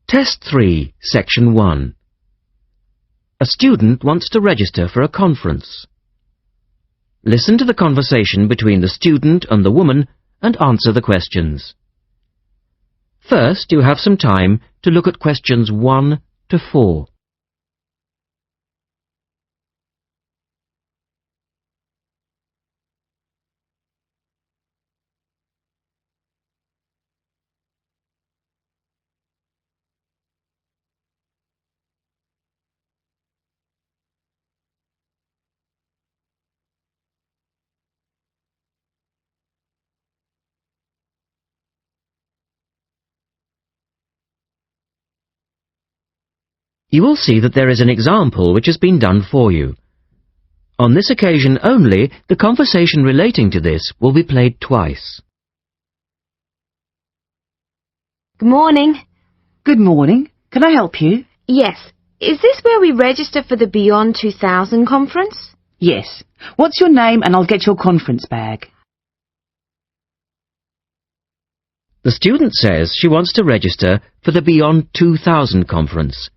Test 3, Section 1. A student wants to register for a conference. Listen to the conversation between the student and the woman and answer the questions. First, you have some time to look at questions 1 to 4. You will see that there is an example which has been done for you. On this occasion only, the conversation relating to this will be played twice. Good morning. Good morning. Can I help you? Yes. Is this where we register for the Beyond 2000 conference? Yes. What's your name and I'll get your conference bag. The student says she wants to register for the Beyond 2000 conference.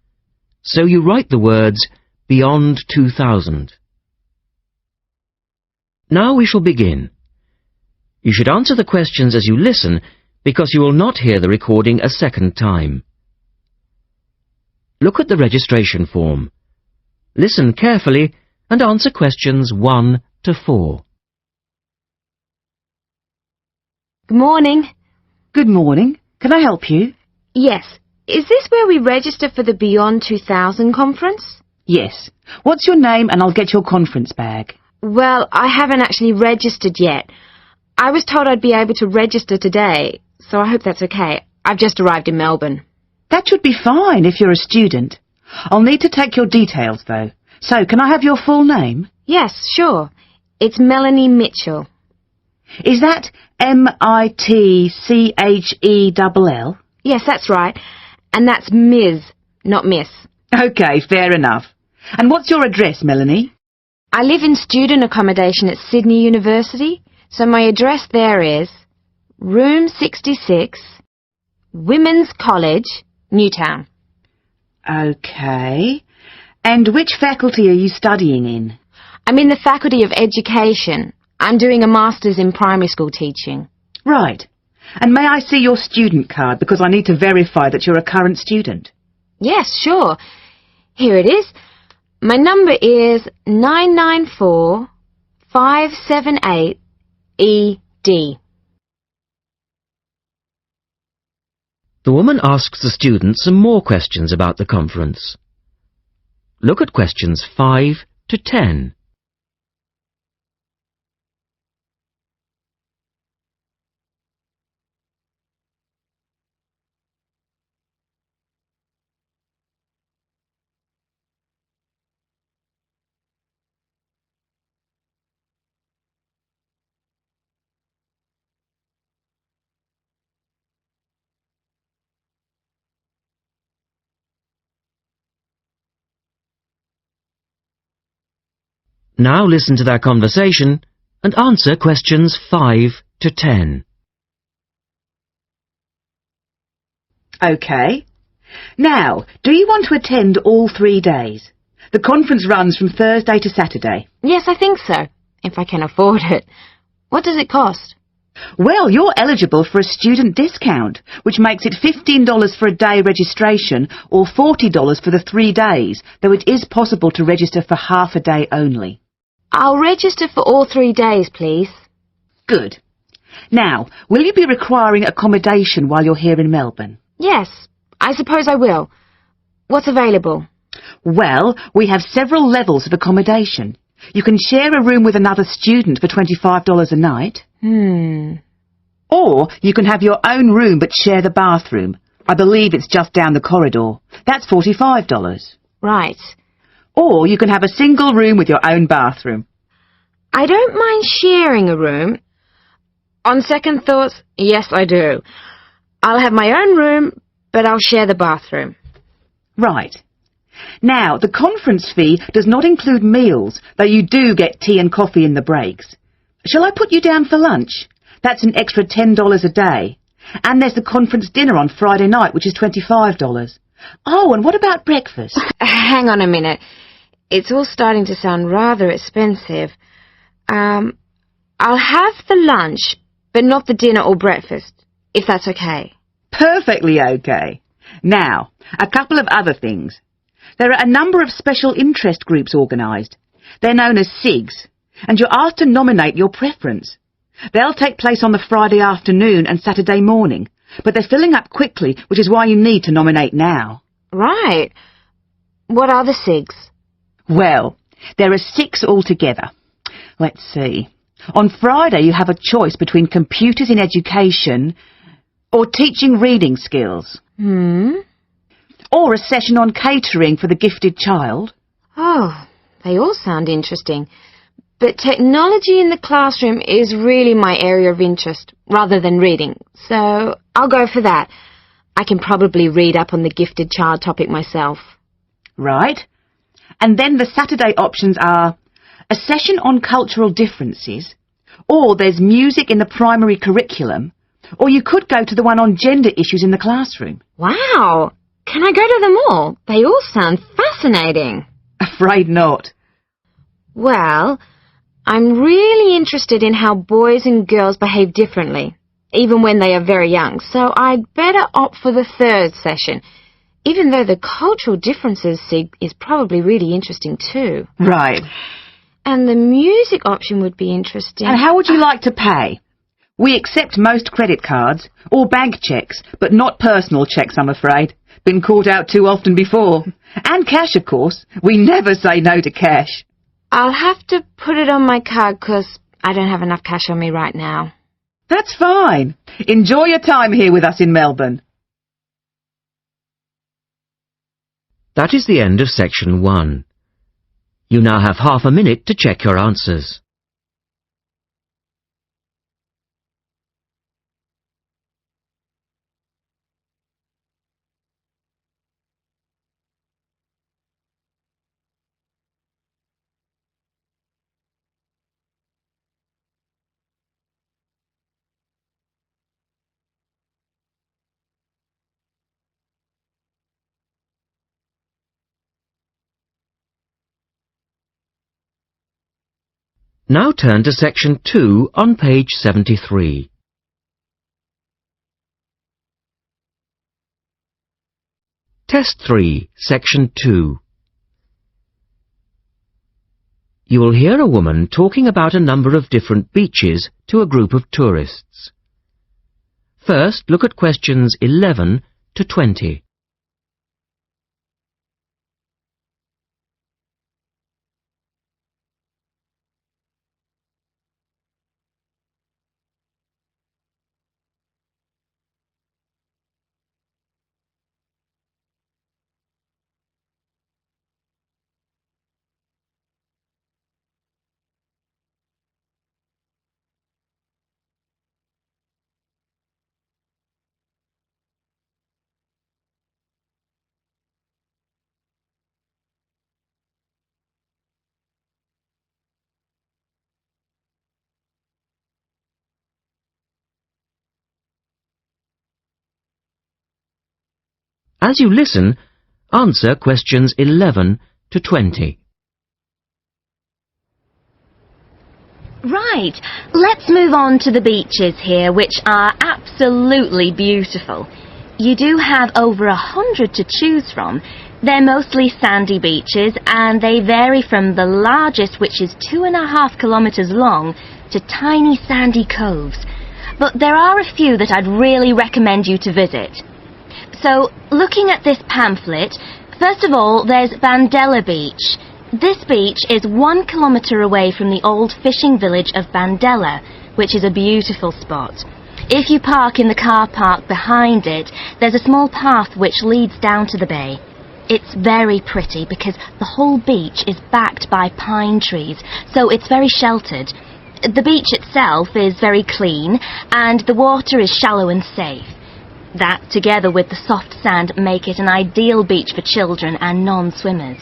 So you write the words Beyond 2000. Now we shall begin. You should answer the questions as you listen because you will not hear the recording a second time. Look at the registration form. Listen carefully and answer questions 1 to 4. Good morning. Good morning. Can I help you? Yes. Is this where we register for the Beyond 2000 conference? Yes. What's your name and I'll get your conference bag. Well, I haven't actually registered yet. I was told I'd be able to register today, so I hope that's okay. I've just arrived in Melbourne. That should be fine if you're a student. I'll need to take your details though. So, can I have your full name? Yes, sure. It's Melanie Mitchell. Is that M-I-T-C-H-E-L-L? Yes, that's right. And that's Ms., not Miss. OK, fair enough. And what's your address, Melanie? I live in student accommodation at Sydney University, so my address there is Room 66, Women's College, Newtown. OK. And which faculty are you studying in? I'm in the Faculty of Education. I'm doing a Master's in Primary School Teaching. Right. And may I see your student card because I need to verify that you're a current student? Yes, sure. Here it is. My number is 994578ED. The woman asks the student some more questions about the conference. Look at questions 5 to 10. Now listen to their conversation and answer questions 5 to 10. OK. Now, do you want to attend all 3 days? The conference runs from Thursday to Saturday. Yes, I think so, if I can afford it. What does it cost? Well, you're eligible for a student discount, which makes it $15 for a day registration or $40 for the 3 days, though it is possible to register for half a day only. I'll register for all 3 days, please. Good. Now, will you be requiring accommodation while you're here in Melbourne? Yes, I suppose I will. What's available? Well, we have several levels of accommodation. You can share a room with another student for $25 a night. Or you can have your own room but share the bathroom. I believe it's just down the corridor. That's $45. Right. Or you can have a single room with your own bathroom. I don't mind sharing a room. On second thoughts, yes, I do. I'll have my own room, but I'll share the bathroom. Right. Now, the conference fee does not include meals, though you do get tea and coffee in the breaks. Shall I put you down for lunch? That's an extra $10 a day. And there's the conference dinner on Friday night, which is $25. Oh, and what about breakfast? Hang on a minute. It's all starting to sound rather expensive. I'll have the lunch, but not the dinner or breakfast, if that's okay. Perfectly okay. Now, a couple of other things. There are a number of special interest groups organised. They're known as SIGs, and you're asked to nominate your preference. They'll take place on the Friday afternoon and Saturday morning, but they're filling up quickly, which is why you need to nominate now. Right. What are the SIGs? Well, there are 6 altogether. Let's see. On Friday you have a choice between computers in education or teaching reading skills. Or a session on catering for the gifted child. Oh, they all sound interesting. But technology in the classroom is really my area of interest, rather than reading. So I'll go for that. I can probably read up on the gifted child topic myself. Right. And then the Saturday options are a session on cultural differences, or there's music in the primary curriculum, or you could go to the one on gender issues in the classroom. Wow! Can I go to them all? They all sound fascinating. Afraid not. Well, I'm really interested in how boys and girls behave differently, even when they are very young, so I'd better opt for the 3rd session, even though the cultural differences SIG is probably really interesting too. Right. And the music option would be interesting. And how would you like to pay? We accept most credit cards, or bank cheques, but not personal cheques, I'm afraid. Been caught out too often before. And cash, of course. We never say no to cash. I'll have to put it on my card because I don't have enough cash on me right now. That's fine. Enjoy your time here with us in Melbourne. That is the end of section 1. You now have half a minute to check your answers. Now turn to section 2 on page 73. Test 3, section 2. You will hear a woman talking about a number of different beaches to a group of tourists. First, look at questions 11 to 20. As you listen, answer questions 11 to 20. Right, let's move on to the beaches here, which are absolutely beautiful. You do have over 100 to choose from. They're mostly sandy beaches, and they vary from the largest, which is 2.5 kilometres long, to tiny sandy coves. But there are a few that I'd really recommend you to visit. So, looking at this pamphlet, first of all, there's Bandella Beach. This beach is 1 kilometre away from the old fishing village of Bandella, which is a beautiful spot. If you park in the car park behind it, there's a small path which leads down to the bay. It's very pretty because the whole beach is backed by pine trees, so it's very sheltered. The beach itself is very clean, and the water is shallow and safe. That, together with the soft sand, make it an ideal beach for children and non-swimmers.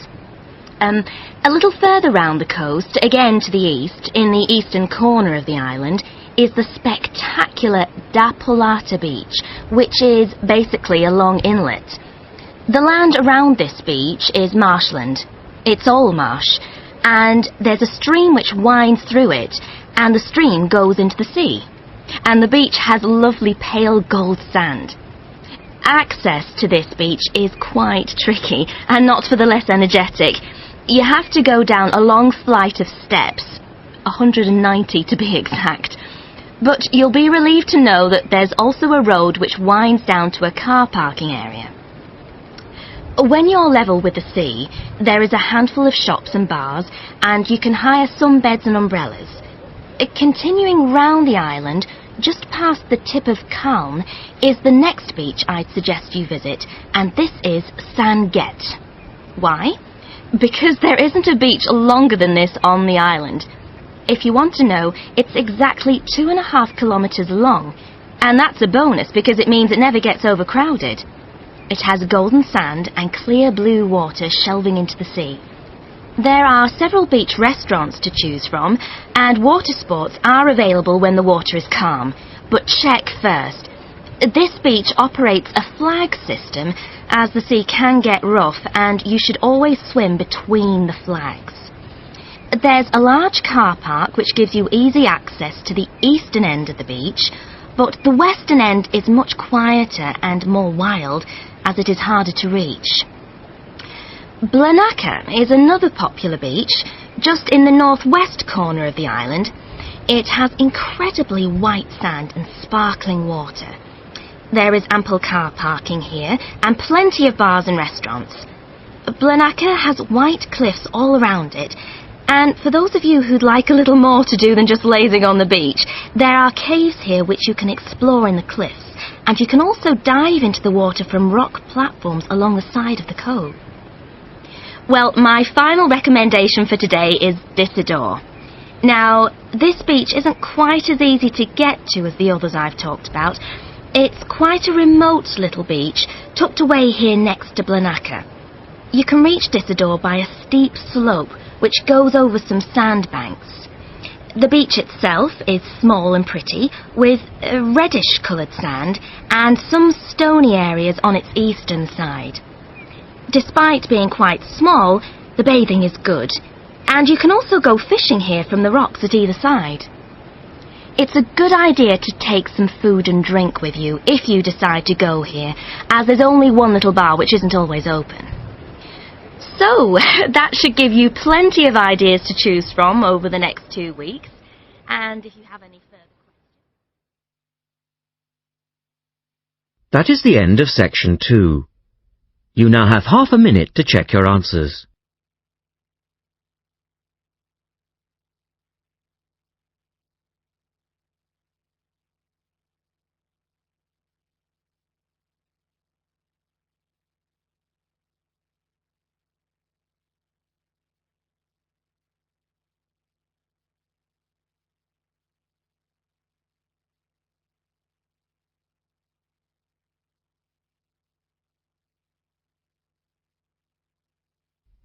A little further round the coast, again to the east, in the eastern corner of the island, is the spectacular 𝗟𝗶𝘇𝗽 beach, which is basically a long inlet. The land around this beach is marshland. It's all marsh, and there's a stream which winds through it, and the stream goes into the sea. And the beach has lovely pale gold sand. Access to this beach is quite tricky, and not for the less energetic. You have to go down a long flight of steps, 190 to be exact. But you'll be relieved to know that there's also a road which winds down to a car parking area. When you're level with the sea, there is a handful of shops and bars, and you can hire some beds and umbrellas. Continuing round the island, just past the tip of Calne, is the next beach I'd suggest you visit, and this is 𝗟𝗄𝐻𝐾𝐂𝐃. Why? Because there isn't a beach longer than this on the island. If you want to know, it's exactly 2.5 kilometres long, and that's a bonus because it means it never gets overcrowded. It has golden sand and clear blue water shelving into the sea. There are several beach restaurants to choose from, and water sports are available when the water is calm. But check first. This beach operates a flag system, as the sea can get rough, and you should always swim between the flags. There's a large car park which gives you easy access to the eastern end of the beach, but the western end is much quieter and more wild, as it is harder to reach. Blanaka is another popular beach, just in the northwest corner of the island. It has incredibly white sand and sparkling water. There is ample car parking here, and plenty of bars and restaurants. Blanaka has white cliffs all around it, and for those of you who'd like a little more to do than just lazing on the beach, there are caves here which you can explore in the cliffs, and you can also dive into the water from rock platforms along the side of the cove. Well, my final recommendation for today is Disador. Now, this beach isn't quite as easy to get to as the others I've talked about. It's quite a remote little beach, tucked away here next to Blanaka. You can reach Disador by a steep slope which goes over some sandbanks. The beach itself is small and pretty, with reddish-coloured sand and some stony areas on its eastern side. Despite being quite small, the bathing is good, and you can also go fishing here from the rocks at either side. It's a good idea to take some food and drink with you if you decide to go here, as there's only one little bar which isn't always open. So, that should give you plenty of ideas to choose from over the next 2 weeks, and if you have any further questions... That is the end of section 2. You now have half a minute to check your answers.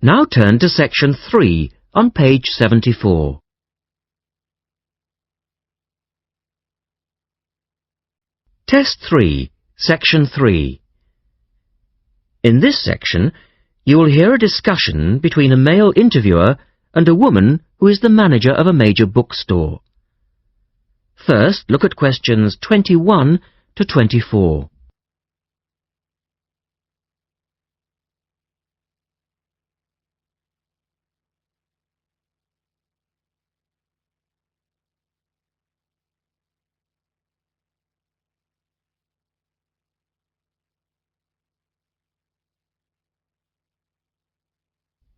Now turn to section 3 on page 74. Test 3, section 3. In this section, you will hear a discussion between a male interviewer and a woman who is the manager of a major bookstore. First, look at questions 21 to 24.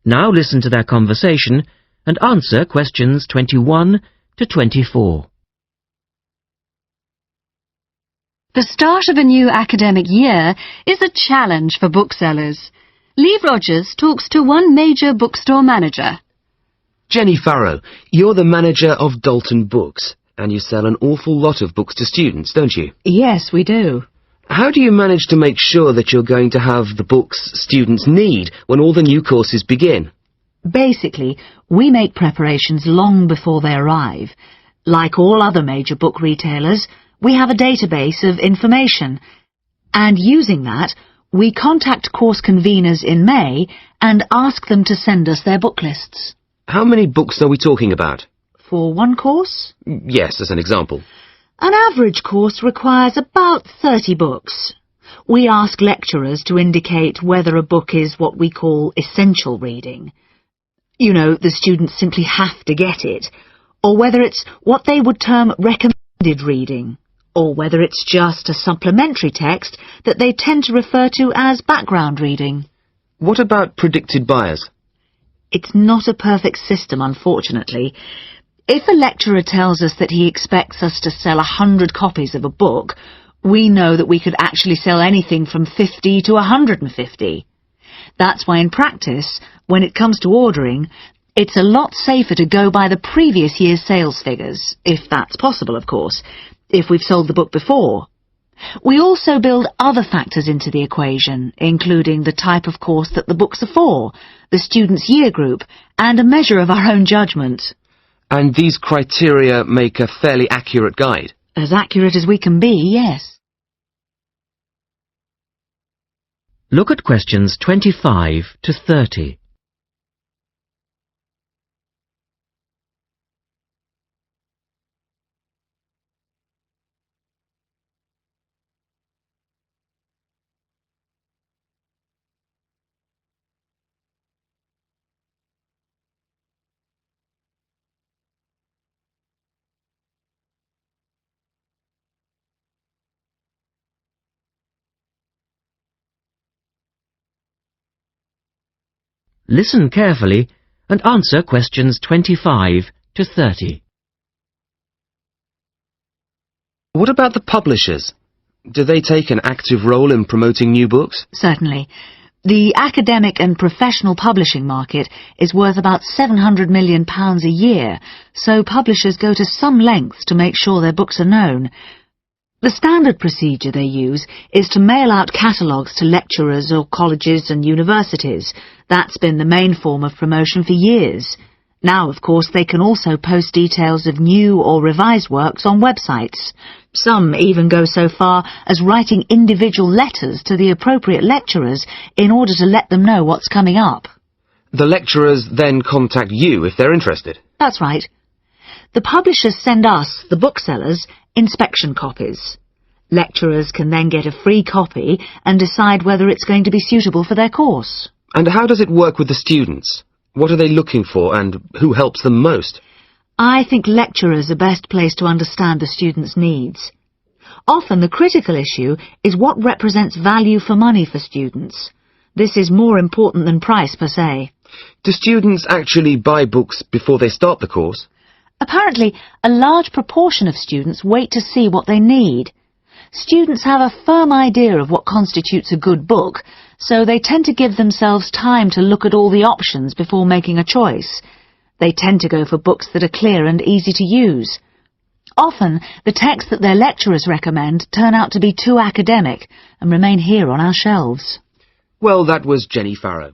Now listen to their conversation and answer questions 21 to 24. The start of a new academic year is a challenge for booksellers. Lee Rogers talks to one major bookstore manager. Jenny Farrow, you're the manager of Dalton Books, and you sell an awful lot of books to students, don't you? Yes, we do. How do you manage to make sure that you're going to have the books students need when all the new courses begin? Basically, we make preparations long before they arrive. Like all other major book retailers, we have a database of information, and using that, we contact course conveners in May and ask them to send us their book lists. How many books are we talking about? For one course? Yes, as an example. An average course requires about 30 books. We ask lecturers to indicate whether a book is what we call essential reading. You know, the students simply have to get it, or whether it's what they would term recommended reading, or whether it's just a supplementary text that they tend to refer to as background reading. What about predicted buyers? It's not a perfect system, unfortunately. If a lecturer tells us that he expects us to sell 100 copies of a book, we know that we could actually sell anything from 50 to 150. That's why in practice, when it comes to ordering, it's a lot safer to go by the previous year's sales figures, if that's possible, of course, if we've sold the book before. We also build other factors into the equation, including the type of course that the books are for, the student's year group, and a measure of our own judgment. And these criteria make a fairly accurate guide? As accurate as we can be, yes. Look at questions 25 to 30. Listen carefully and answer questions 25 to 30. What about the publishers? Do they take an active role in promoting new books? Certainly. The academic and professional publishing market is worth about £700 million a year, so publishers go to some lengths to make sure their books are known. The standard procedure they use is to mail out catalogues to lecturers or colleges and universities. That's been the main form of promotion for years. Now, of course, they can also post details of new or revised works on websites. Some even go so far as writing individual letters to the appropriate lecturers in order to let them know what's coming up. The lecturers then contact you if they're interested? That's right. The publishers send us, the booksellers, inspection copies. Lecturers can then get a free copy and decide whether it's going to be suitable for their course. And how does it work with the students? What are they looking for and who helps them most? I think lecturers are best placed to understand the students' needs. Often the critical issue is what represents value for money for students. This is more important than price per se. Do students actually buy books before they start the course? Apparently, a large proportion of students wait to see what they need. Students have a firm idea of what constitutes a good book, so they tend to give themselves time to look at all the options before making a choice. They tend to go for books that are clear and easy to use. Often, the texts that their lecturers recommend turn out to be too academic and remain here on our shelves. Well, that was Jenny Farrow.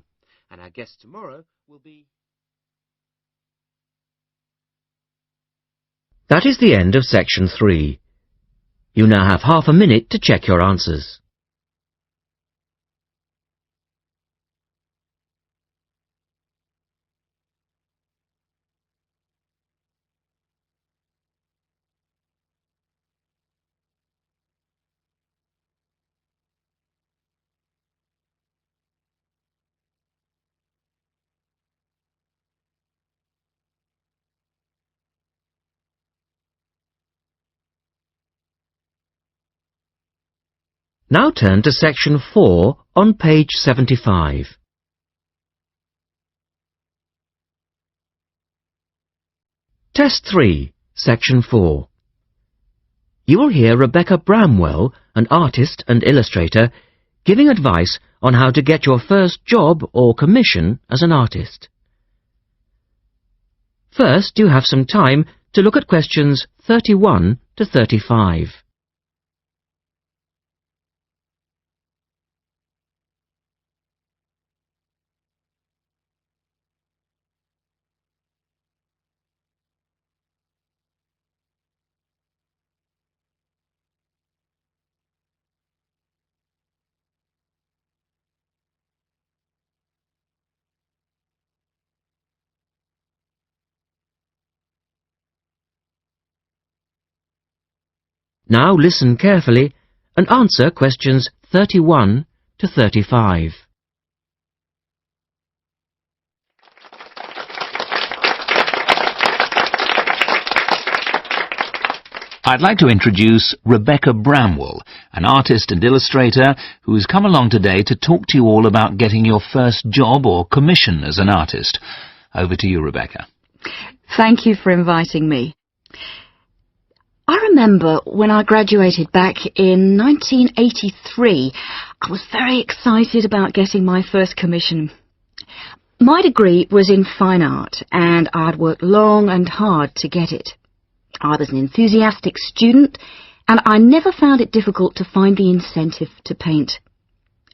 And our guest tomorrow will be... That is the end of section 3. You now have half a minute to check your answers. Now turn to section 4 on page 75. Test 3, section 4. You will hear Rebecca Bramwell, an artist and illustrator, giving advice on how to get your first job or commission as an artist. First, you have some time to look at questions 31 to 35. Now listen carefully and answer questions 31 to 35. I'd like to introduce Rebecca Bramwell, an artist and illustrator who's come along today to talk to you all about getting your first job or commission as an artist. Over to you, Rebecca. Thank you for inviting me. I remember when I graduated back in 1983, I was very excited about getting my first commission. My degree was in fine art, and I'd worked long and hard to get it. I was an enthusiastic student, and I never found it difficult to find the incentive to paint.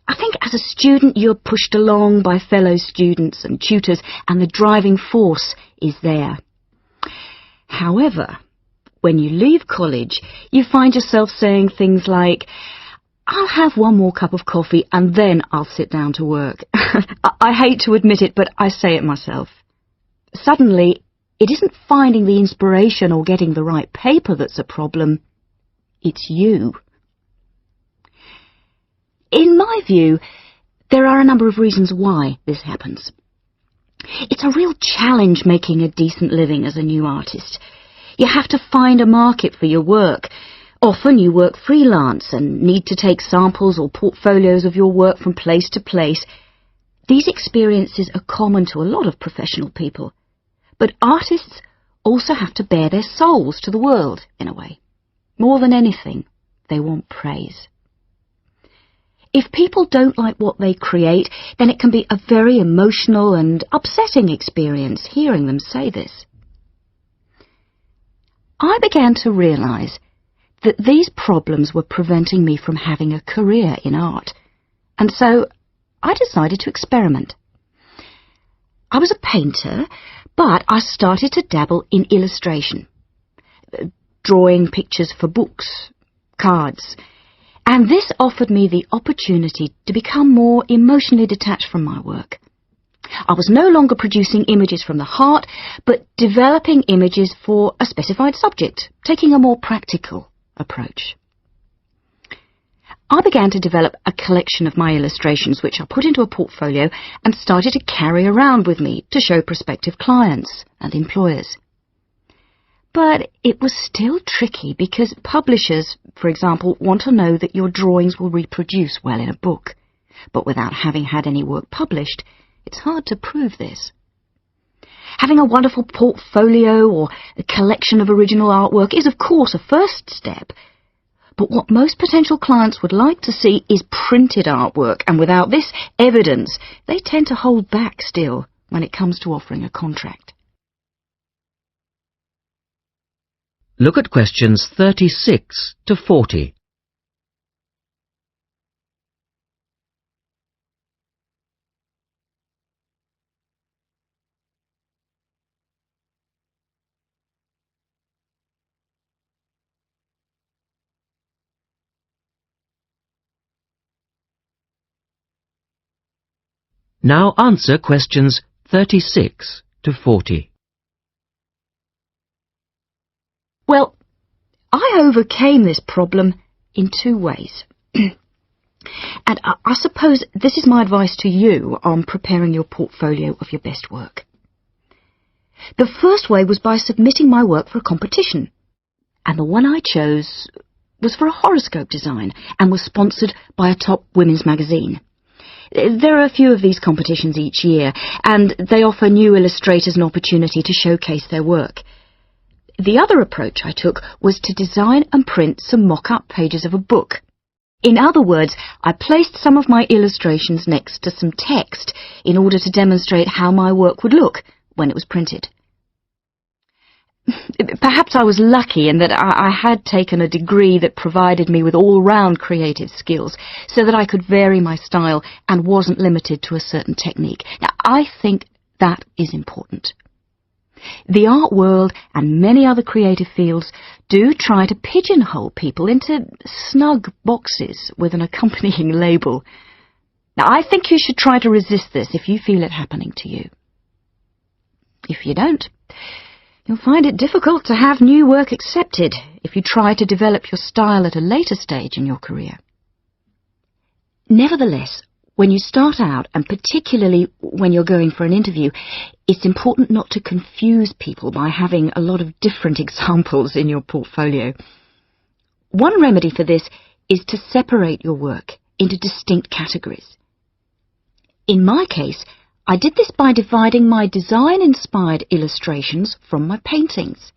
I think as a student you're pushed along by fellow students and tutors, and the driving force is there. However, when you leave college, you find yourself saying things like, "I'll have one more cup of coffee and then I'll sit down to work." I hate to admit it, but I say it myself. Suddenly, it isn't finding the inspiration or getting the right paper that's a problem. It's you. In my view, there are a number of reasons why this happens. It's a real challenge making a decent living as a new artist. You have to find a market for your work. Often you work freelance and need to take samples or portfolios of your work from place to place. These experiences are common to a lot of professional people. But artists also have to bare their souls to the world, in a way. More than anything, they want praise. If people don't like what they create, then it can be a very emotional and upsetting experience hearing them say this. I began to realize that these problems were preventing me from having a career in art, and so I decided to experiment. I was a painter, but I started to dabble in illustration, drawing pictures for books, cards, and this offered me the opportunity to become more emotionally detached from my work. I was no longer producing images from the heart, but developing images for a specified subject, taking a more practical approach. I began to develop a collection of my illustrations, which I put into a portfolio and started to carry around with me to show prospective clients and employers. But it was still tricky because publishers, for example, want to know that your drawings will reproduce well in a book. But without having had any work published, it's hard to prove this. Having a wonderful portfolio or a collection of original artwork is, of course, a first step. But what most potential clients would like to see is printed artwork, and without this evidence, they tend to hold back still when it comes to offering a contract. Look at questions 36 to 40. Now answer questions 36 to 40. Well, I overcame this problem in two ways. And I suppose this is my advice to you on preparing your portfolio of your best work. The first way was by submitting my work for a competition. And the one I chose was for a horoscope design and was sponsored by a top women's magazine. There are a few of these competitions each year, and they offer new illustrators an opportunity to showcase their work. The other approach I took was to design and print some mock-up pages of a book. In other words, I placed some of my illustrations next to some text in order to demonstrate how my work would look when it was printed. Perhaps I was lucky in that I had taken a degree that provided me with all-round creative skills so that I could vary my style and wasn't limited to a certain technique. Now, I think that is important. The art world and many other creative fields do try to pigeonhole people into snug boxes with an accompanying label. Now, I think you should try to resist this if you feel it happening to you. If you don't, You'll find it difficult to have new work accepted if you try to develop your style at a later stage in your career. Nevertheless, when you start out, and particularly when you're going for an interview, it's important not to confuse people by having a lot of different examples in your portfolio. One remedy for this is to separate your work into distinct categories. In my case, I did this by dividing my design-inspired illustrations from my paintings.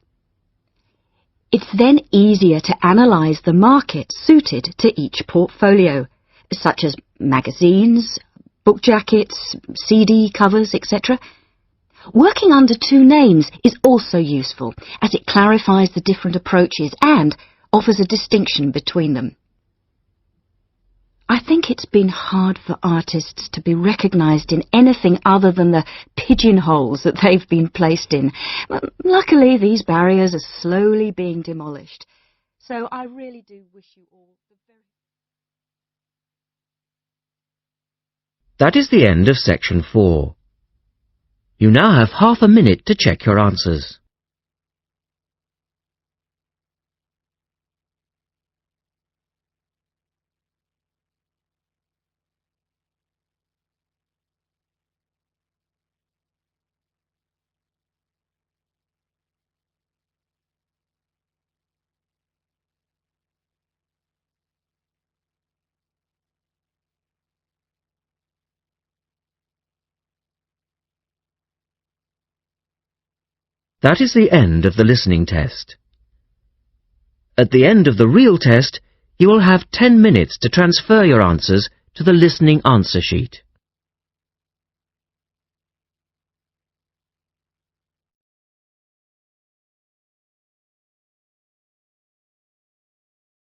It's then easier to analyse the market suited to each portfolio, such as magazines, book jackets, CD covers, etc. Working under two names is also useful, as it clarifies the different approaches and offers a distinction between them. I think it's been hard for artists to be recognised in anything other than the pigeonholes that they've been placed in. But luckily, these barriers are slowly being demolished. So I really do wish you all the very... That is the end of section 4. You now have half a minute to check your answers. That is the end of the listening test. At the end of the real test, you will have 10 minutes to transfer your answers to the listening answer sheet.